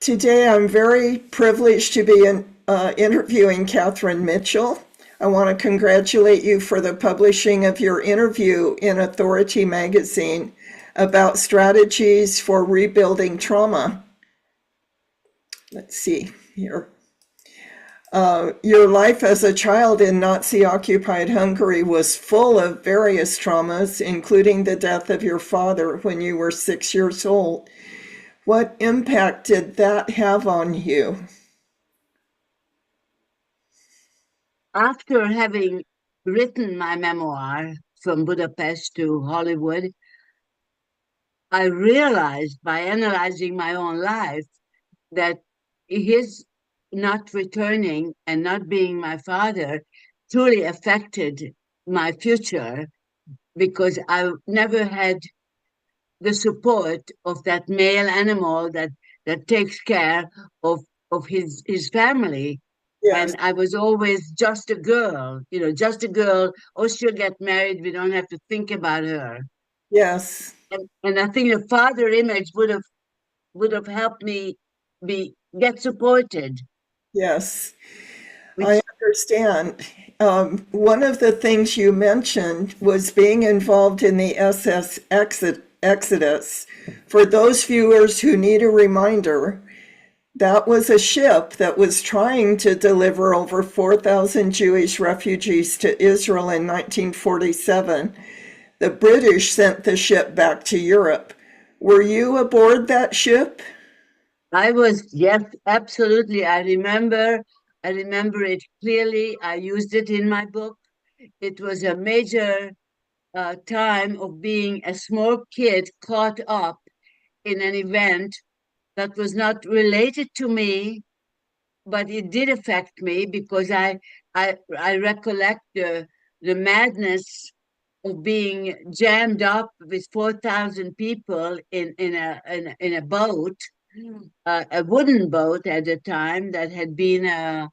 Today, I'm very privileged to be interviewing Catherine Mitchell. I want to congratulate you for the publishing of your interview in Authority magazine about strategies for rebuilding trauma. Let's see here. Your life as a child in Nazi-occupied Hungary was full of various traumas, including the death of your father when you were 6 years old. What impact did that have on you? After having written my memoir from Budapest to Hollywood, I realized by analyzing my own life that his not returning and not being my father truly affected my future because I never had the support of that male animal that takes care of his family. Yes, And I was always just a girl, just a girl. Oh, she'll get married. We don't have to think about her. yes, And I think the father image would have helped me be get supported, yes. I which understand. One of the things you mentioned was being involved in the Exodus. For those viewers who need a reminder, that was a ship that was trying to deliver over 4,000 Jewish refugees to Israel in 1947. The British sent the ship back to Europe. Were you aboard that ship? I was, yes, absolutely. I remember it clearly. I used it in my book. It was a major time of being a small kid caught up in an event that was not related to me, but it did affect me because I recollect the madness of being jammed up with 4,000 people in a boat, a wooden boat at the time that had been a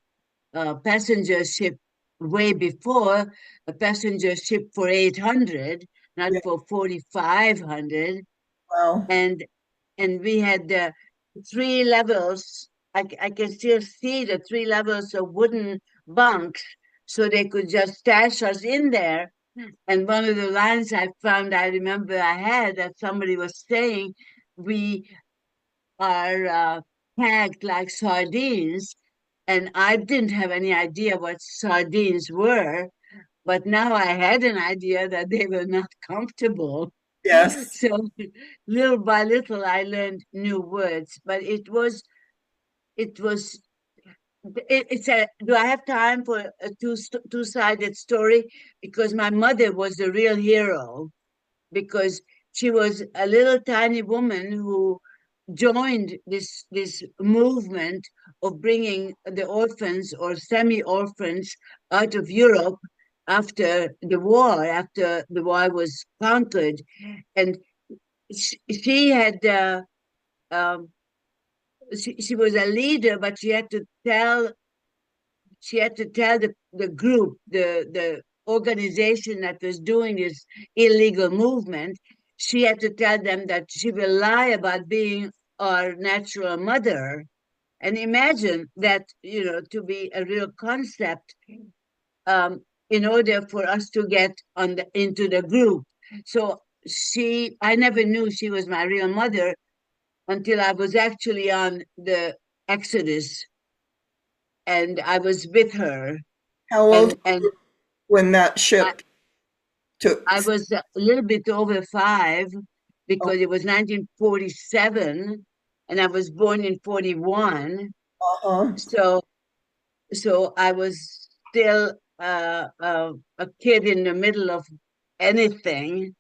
passenger ship way before, a passenger ship for 800, not Yeah, for 4,500, wow. and we had three levels. I can still see the three levels of wooden bunks, so they could just stash us in there. And one of the lines I remember I had that somebody was saying, we are tagged like sardines. And I didn't have any idea what sardines were, but now I had an idea that they were not comfortable. Yes. So little by little, I learned new words, but it was, it's a, do I have time for a two-sided story? Because my mother was the real hero because she was a little tiny woman who joined this movement of bringing the orphans or semi-orphans out of Europe after the war was conquered, and she had um, she was a leader, but she had to tell the group, the organization that was doing this illegal movement, she had to tell them that she will lie about being our natural mother. And imagine that, to be a real concept, um, in order for us to get into the group. So I never knew she was my real mother until I was actually on the Exodus and I was with her. How old And when that I, ship took? I was a little bit over five Oh, because it was 1947 and I was born in 41. uh-huh. So, so I was still a kid in the middle of anything.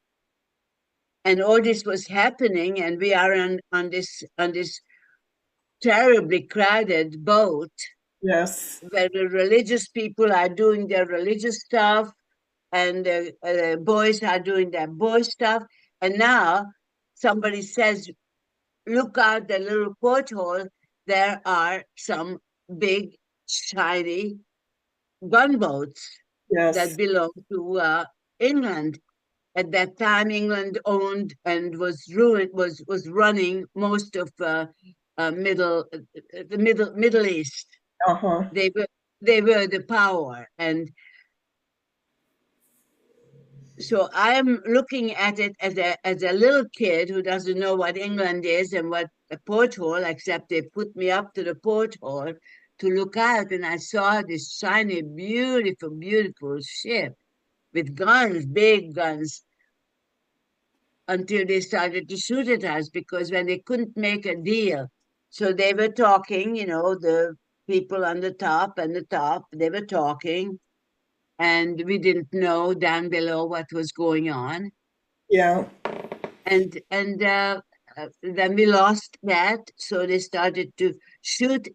And all this was happening, and we are on this terribly crowded boat Yes. where the religious people are doing their religious stuff and the boys are doing their boy stuff. And now somebody says, look out the little porthole. There are some big, shiny gunboats that Yes. belong to England. At that time, England owned and was running most of Middle East. Uh-huh. They were the power, and so I'm looking at it as a little kid who doesn't know what England is and what a porthole, except they put me up to the porthole to look out, and I saw this shiny, beautiful, beautiful ship with guns, big guns, until they started to shoot at us because when they couldn't make a deal. So they were talking, the people on the top and the top, they were talking, and we didn't know down below what was going on. Yeah. And then we lost that, so they started to shoot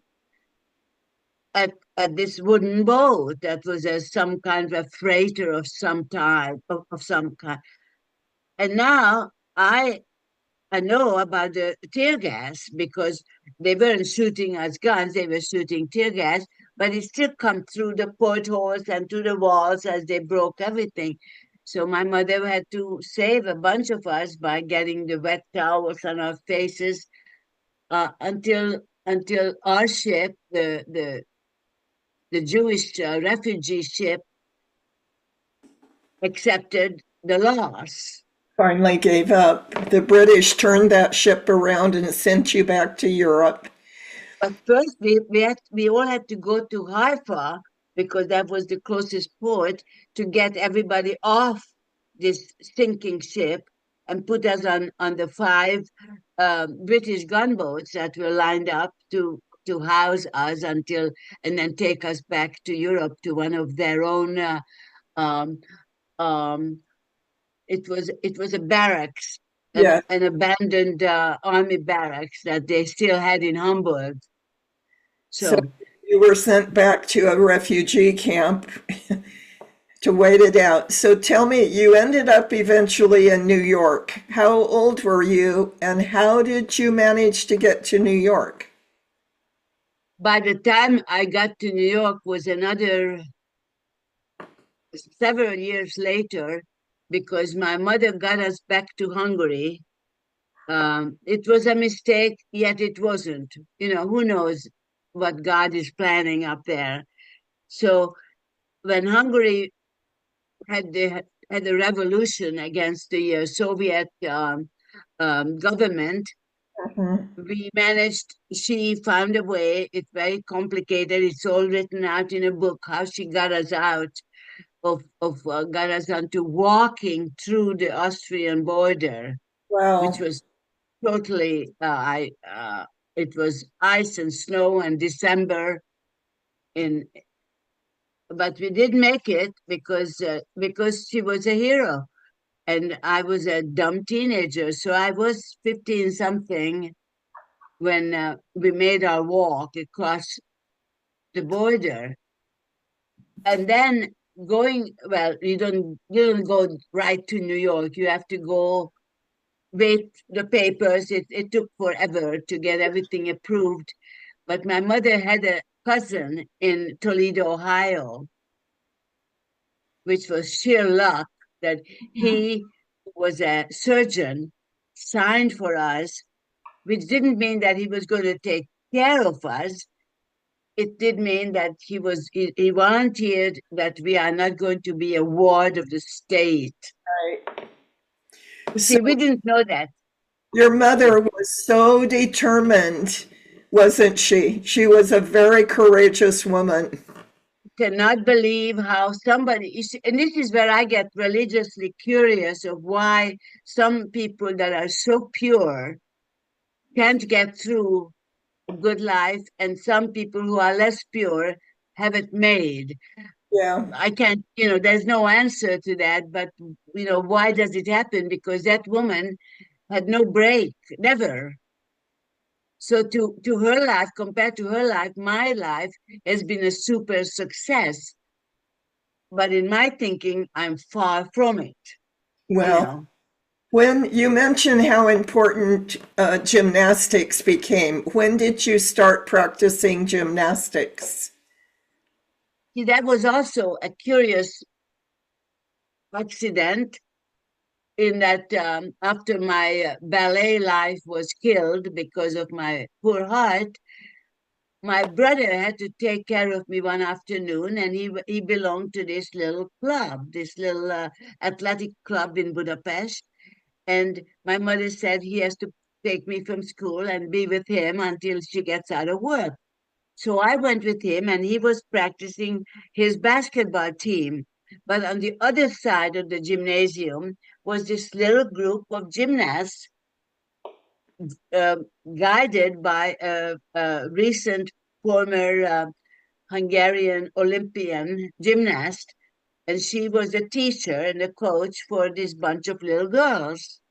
at this wooden boat that was some kind of a freighter of some type of some kind. And now I know about the tear gas because they weren't shooting us guns, they were shooting tear gas, but it still come through the portholes and through the walls as they broke everything. So my mother had to save a bunch of us by getting the wet towels on our faces until our ship, the Jewish refugee ship, accepted the loss. Finally gave up. The British turned that ship around and sent you back to Europe. But first, we all had to go to Haifa because that was the closest port to get everybody off this sinking ship and put us on the five British gunboats that were lined up to house us and then take us back to Europe to one of their own. Um, um, it was a barracks, Yeah. an abandoned army barracks that they still had in Hamburg. So So you were sent back to a refugee camp to wait it out. So tell me, you ended up eventually in New York. How old were you and how did you manage to get to New York? by the time I got to New York was another several years later because my mother got us back to Hungary. It was a mistake, yet it wasn't. Who knows what God is planning up there. So when Hungary had a revolution against the Soviet government, Mhm. she found a way. It's very complicated. It's all written out in a book, how she got us out got us onto walking through the Austrian border, which Wow. was totally, it was ice and snow and December in, but we did make it because she was a hero. And I was a dumb teenager. So I was 15 something when we made our walk across the border. And then well, you don't go right to New York. You have to go wait the papers. It took forever to get everything approved. But my mother had a cousin in Toledo, Ohio, which was sheer luck that he was a surgeon, signed for us, which didn't mean that he was going to take care of us. It did mean that he volunteered that we are not going to be a ward of the state. Right. So See, we didn't know that. your mother was so determined, wasn't she? She was a very courageous woman. Cannot believe how and this is where I get religiously curious of why some people that are so pure can't get through a good life, and some people who are less pure have it made. Yeah. I can't, there's no answer to that, but, why does it happen? Because that woman had no break, never. So to her life, compared to her life, my life has been a super success. But in my thinking, I'm far from it, you Well, know. when you mentioned how important gymnastics became, when did you start practicing gymnastics? See, that was also a curious accident. in that after my ballet life was killed because of my poor heart, my brother had to take care of me one afternoon, and he belonged to this little club, this little athletic club in Budapest. And my mother said he has to take me from school and be with him until she gets out of work. So I went with him, and he was practicing his basketball team. But on the other side of the gymnasium was this little group of gymnasts, uh, guided by a recent former Hungarian Olympian gymnast. And she was a teacher and a coach for this bunch of little girls.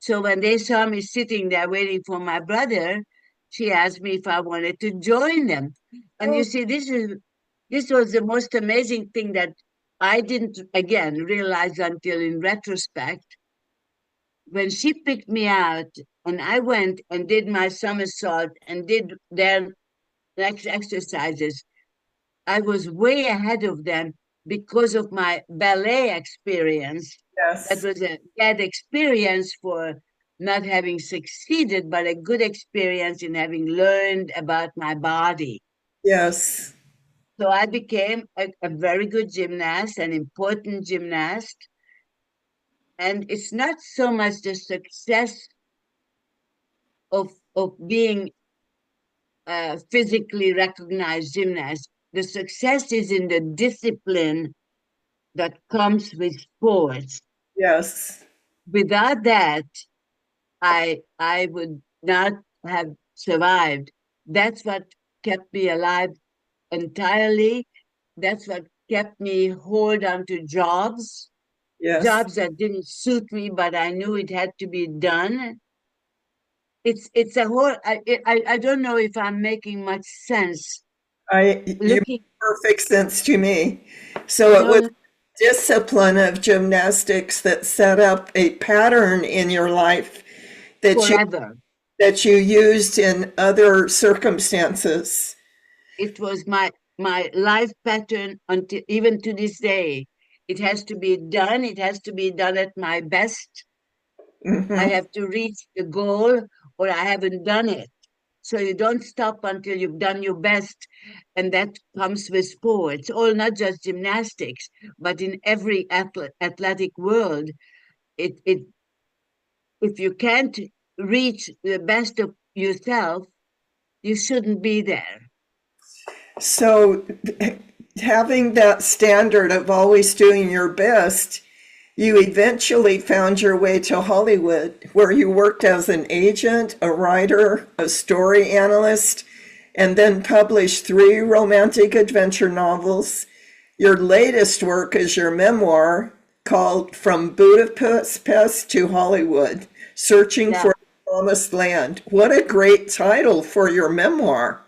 So when they saw me sitting there waiting for my brother, she asked me if I wanted to join them. And you Oh, see, this was the most amazing thing that I didn't again realize until in retrospect. When she picked me out and I went and did my somersault and did their next exercises, I was way ahead of them because of my ballet experience. That yes, was a bad experience for not having succeeded, but a good experience in having learned about my body. yes, So I became a very good gymnast, an important gymnast. And it's not so much the success of being a physically recognized gymnast. The success is in the discipline that comes with sports. yes. Without that, I would not have survived. That's what kept me alive entirely. That's what kept me hold on to Yes, jobs that didn't suit me, but I knew it had to be done. It's a whole. I don't know if I'm making much sense. you make Looking, perfect sense to me. So it was no, discipline of gymnastics that set up a pattern in your life that you forever. that you used in other circumstances. It was my life pattern until even to this day. It has to be done. It has to be done at my best. I Hmm. have to reach the goal, or I haven't done it. So you don't stop until you've done your best, and that comes with sports. All not just gymnastics, but in every athletic world. It if you can't reach the best of yourself, you shouldn't be there. So having that standard of always doing your best, you eventually found your way to Hollywood, where you worked as an agent, a writer, a story analyst, and then published three romantic adventure novels. Your latest work is your memoir called From Budapest to Hollywood, Searching Yeah. for the Promised Land. What a great title for your memoir.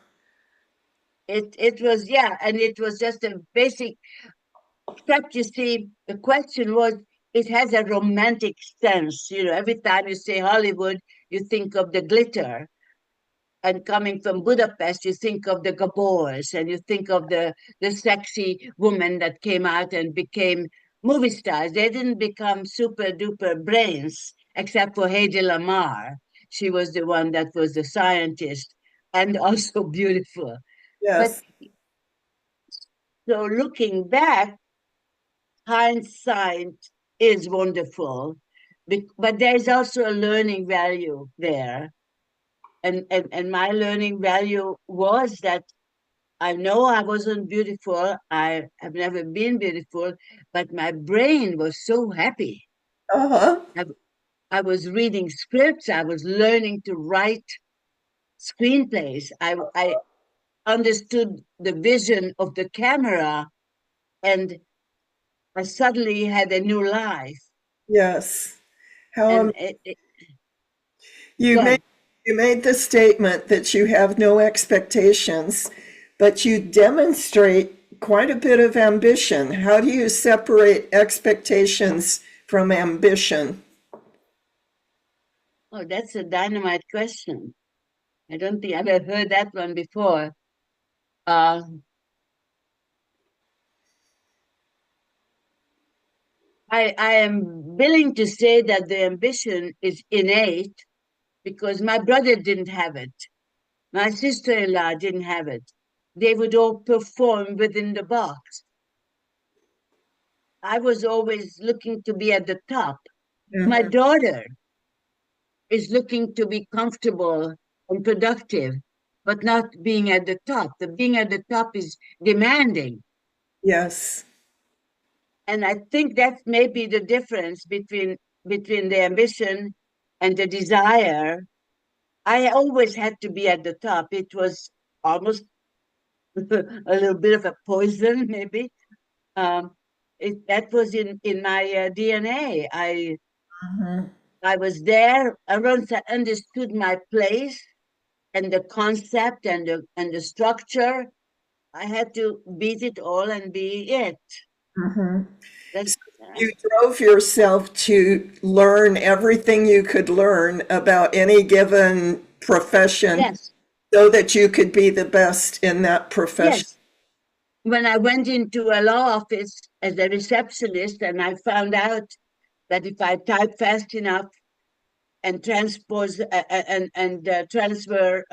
It was, yeah, and it was just a basic, except you see, the question was, it has a romantic sense. Every time you say Hollywood, you think of the glitter. And coming from Budapest, you think of the gabors and you think of the sexy woman that came out and became movie stars. They didn't become super duper brains, except for Hedy Lamarr. She was the one that was the scientist and also beautiful. But Yes, so looking back, hindsight is wonderful, but there's also a learning value there. And my learning value was that I know I wasn't beautiful. I have never been beautiful, but my brain was so happy. uh-huh, I, I was reading scripts. I was learning to write screenplays. I understood the vision of the camera, and I suddenly had a new life. yes. How And it You made gone. you made the statement that you have no expectations, but you demonstrate quite a bit of ambition. How do you separate expectations from ambition? Oh, that's a dynamite question. I don't think I've ever heard that one before. Uh, I am willing to say that the ambition is innate because my brother didn't have it. My sister-in-law didn't have it. They would all perform within the box. I was always looking to be at the top. My Mhm. daughter is looking to be comfortable and productive, but not being at the top. The being at the top is demanding. Yes. And I think that may be the difference between the ambition and the desire. I always had to be at the top. It was almost a little bit of a poison, maybe. Um, that was in my DNA. Mhm. I was there. I once I understood my place and the concept and the structure. I had to beat it all and be it. Mhm. That, So you drove yourself to learn everything you could learn about any given profession yes, so that you could be the best in that profession. yes. When I went into a law office as a receptionist, and I found out that if I type fast enough and transpose and transfer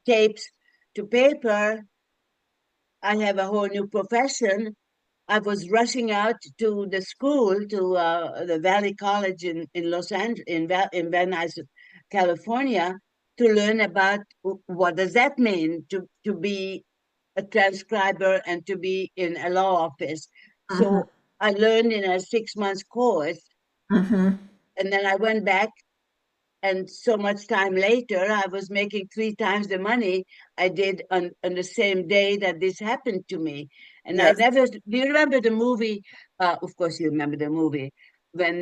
tapes to paper, I have a whole new profession. I was rushing out to the school, to the Valley College in Los Angeles, in Van Nuys, California, to learn about what does that mean to be a transcriber and to be in a law office. Mhm. So I learned in a 6 months course, Mhm. and then I went back. And so much time later, I was making 3 times the money I did on the same day that this happened to me. And I Yes. never, do you remember the movie? Of course, you remember the movie when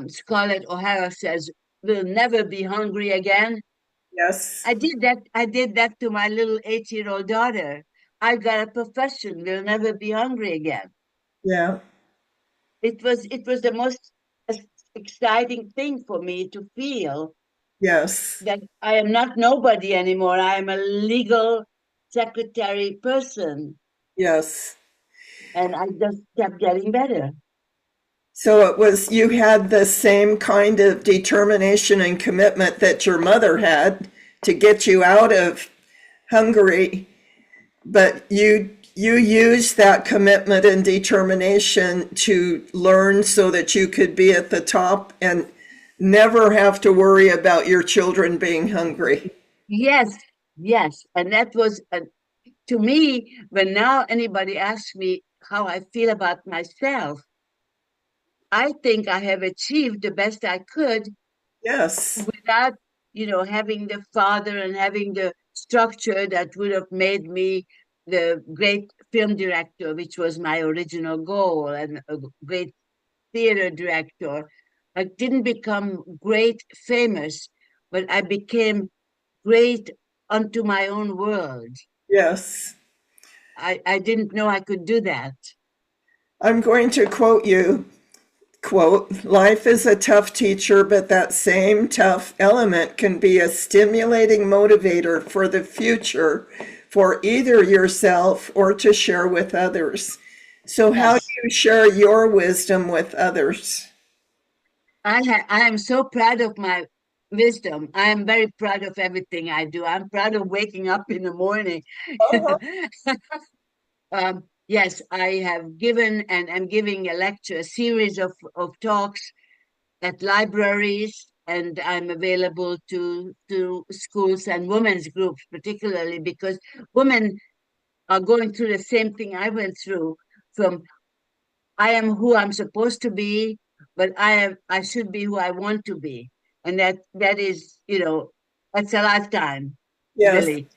Scarlett O'Hara says, "We'll never be hungry again." Yes. I did that. I did that to my little 8-year-old daughter. I got a profession. We'll never be hungry again. Yeah. It was the most exciting thing for me to feel Yes. that I am not nobody anymore. I am a legal secretary person, Yes. and I just kept getting better. So it was, you had the same kind of determination and commitment that your mother had to get you out of Hungary, but you used that commitment and determination to learn so that you could be at the top and never have to worry about your children being hungry. Yes, yes, and that was to me when now anybody asks me how I feel about myself, I think I have achieved the best I could Yes. without having the father and having the structure that would have made me the great film director, which was my original goal, and a great theater director. I didn't become great famous, but I became great unto my own world. Yes. I didn't know I could do that. I'm going to quote you. Quote, life is a tough teacher, but that same tough element can be a stimulating motivator for the future for either yourself or to share with others. So, how do Yes. you share your wisdom with others? I am so proud of my wisdom. I am very proud of everything I do. I'm proud of waking up in the morning. Uh-huh. Yes, I have given and am giving a lecture, a series of talks at libraries, and I'm available to schools and women's groups, particularly because women are going through the same thing I went through. From I am who I'm supposed to be, but I should be who I want to be, and that is that's a lifetime, Yes, really.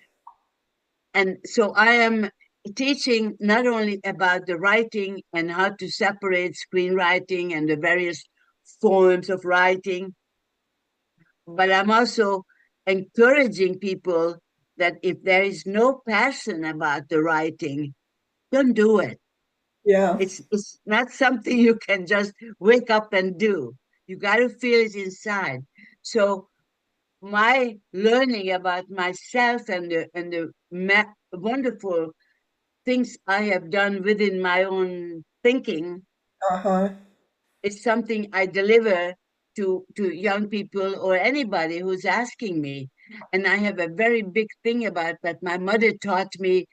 And so I am teaching not only about the writing and how to separate screenwriting and the various forms of writing, but I'm also encouraging people that if there is no passion about the writing, don't do it. yeah, It's not something you can just wake up and do. You got to feel it inside. So my learning about myself and the wonderful things I have done within my own thinking Uh-huh. It's something I deliver to young people or anybody who's asking me. And I have a very big thing about that. My mother taught me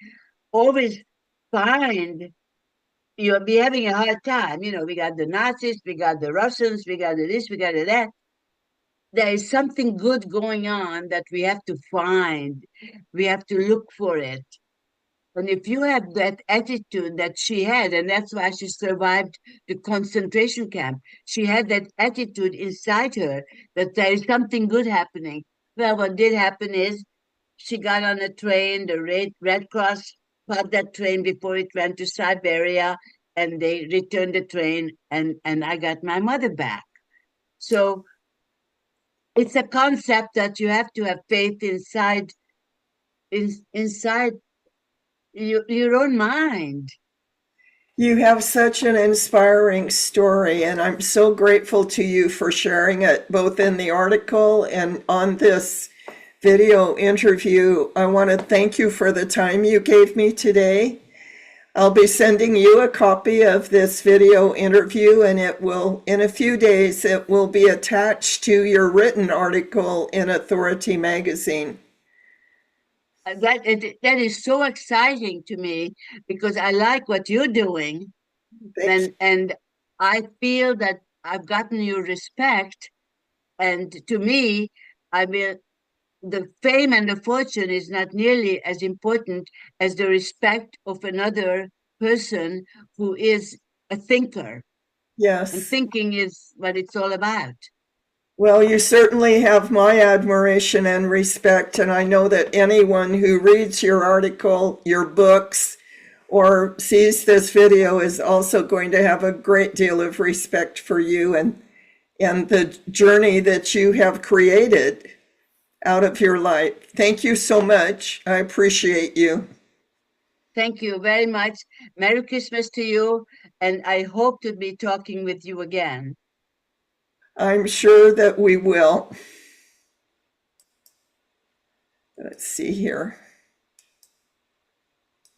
always find you'll be having a hard time. You know, we got the Nazis, we got the Russians, we got the this, we got the that. There is something good going on that we have to find. We have to look for it. And if you have that attitude that she had, and that's why she survived the concentration camp, she had that attitude inside her that there is something good happening. Well, what did happen is she got on a train, the Red Cross caught that train before it went to Siberia, and they returned the train, and I got my mother back. So it's a concept that you have to have faith inside your own mind. You have such an inspiring story, and I'm so grateful to you for sharing it both in the article and on this video interview. I want to thank you for the time you gave me today. I'll be sending you a copy of this video interview, and it will, in a few days, it will be attached to your written article in Authority magazine. That is so exciting to me because I like what you're doing, Thank you. and I feel that I've gotten your respect. And to me, I mean, the fame and the fortune is not nearly as important as the respect of another person who is a thinker. And Yes. thinking is what it's all about. Well, you certainly have my admiration and respect, and I know that anyone who reads your article, your books, or sees this video is also going to have a great deal of respect for you and the journey that you have created out of your life. Thank you so much. I appreciate you. Thank you very much. Merry Christmas to you, and I hope to be talking with you again. I'm sure that we will. Let's see here.